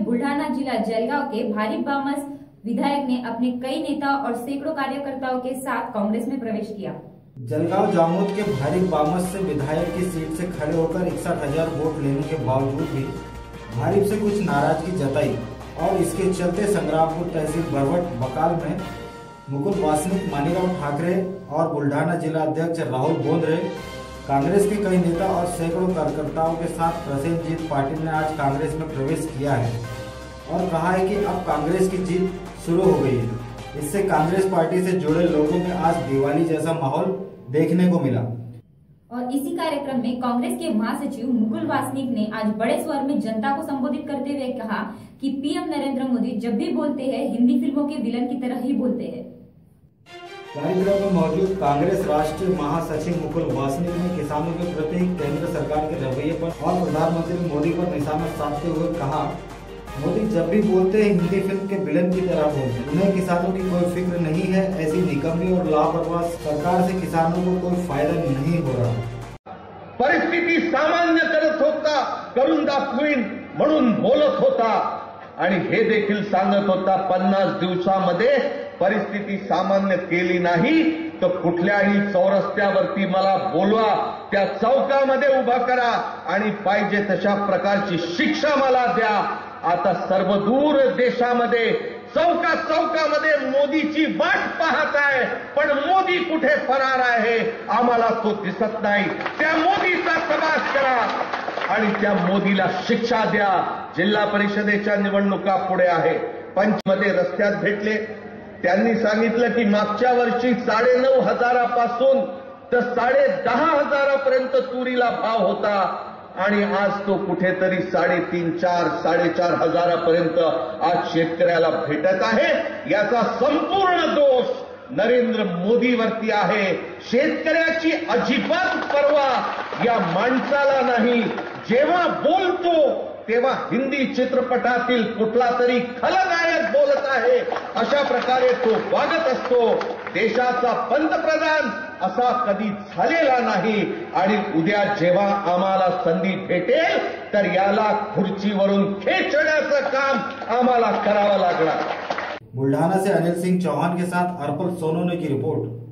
बुल्ढाना जिला जलगांव के भारिप बामस विधायक ने अपने कई नेता और सैकड़ों कार्यकर्ताओं के साथ कांग्रेस में प्रवेश किया। जलगांव जामोद के भारिप बामस से विधायक की सीट से खड़े होकर 61,000 वोट लेने के बावजूद भी भारिप से कुछ नाराजगी जताई और इसके चलते संग्रामपुर तहसील बरवट बकाल में मुकुल वासनिक, मानीराव ठाकरे और बुल्ढाना जिला अध्यक्ष राहुल बोंद्रे, कांग्रेस के कई नेता और सैकड़ों कार्यकर्ताओं के साथ प्रसेनजीत पाटिल ने आज कांग्रेस में प्रवेश किया है और कहा है कि अब कांग्रेस की जीत शुरू हो गई है। इससे कांग्रेस पार्टी से जुड़े लोगों में आज दिवाली जैसा माहौल देखने को मिला। और इसी कार्यक्रम में कांग्रेस के महासचिव मुकुल वासनिक ने आज बड़े स्वर में जनता को संबोधित करते हुए कहा कि पीएम नरेंद्र मोदी जब भी बोलते हैं हिंदी फिल्मों के विलन की तरह ही बोलते हैं। कार्यक्रम में मौजूद कांग्रेस राष्ट्रीय महासचिव मुकुल वासनिक ने किसानों के प्रति केंद्र सरकार के रवैये पर और प्रधानमंत्री मोदी पर निशाना साधते हुए कहा, मोदी जब भी बोलते हैं हिंदी फिल्म के विलन की तरह बोलते हैं। उन्हें किसानों की कोई फिक्र नहीं है। ऐसी निकम्मी और लापरवाह सरकार से किसानों को कोई फायदा नहीं हो रहा। परिस्थिती सामान्य करत होता, करून दाखवीन म्हणून बोलत होता आणि हे देखील सांगत होता 50 दिवसामध्ये परिस्थिती सामान्य केली नाही तर कुठल्याही चौरस्त्यावरती मला बोलवा, त्या चौकामध्ये उभा करा आणि पाहिजे तशा प्रकारची शिक्षा मला द्या। आता सर्वदूर देशामध्ये चौका चौकामध्ये मोदीची वाट पाहत आहे, पण मोदी कुठे फरार आहे आम्हाला तो दिसत नाही। त्या मोदीचा तपास करा आणि त्या मोदीला शिक्षा द्या। जिल्हा परिषदेच्या निवडणुका पुढे आहे। पंचमध्ये रस्त्यात भेटले, त्यांनी सांगितलं की मागच्या वर्षी 9,500 पासून तर 10,500 पर्यंत तुरीला भाव होता आणि आज तो कुठेतरी 3,500, 4,000, 4,500 पर्यंत आज शेतकऱ्याला भेटत आहे। याचा संपूर्ण दोष नरेंद्र मोदीवरती आहे। शेतकऱ्याची अजिबात पर्वा या माणसाला नाही। जेव्हा बोलतो तेव्हा हिंदी चित्रपटातील कुठला तरी खलनायक बोलत आहे अशा प्रकारे तो वागत असतो। देशाचा पंतप्रधान असा कधी झालेला नाही आणि उद्या जेव्हा आम्हाला संधी भेटेल तर याला खुर्चीवरून खेचण्याचं काम आम्हाला करावं लागणार। बुल्ढाना से अनिल सिंह चौहान के साथ अर्पल सोनोने की रिपोर्ट।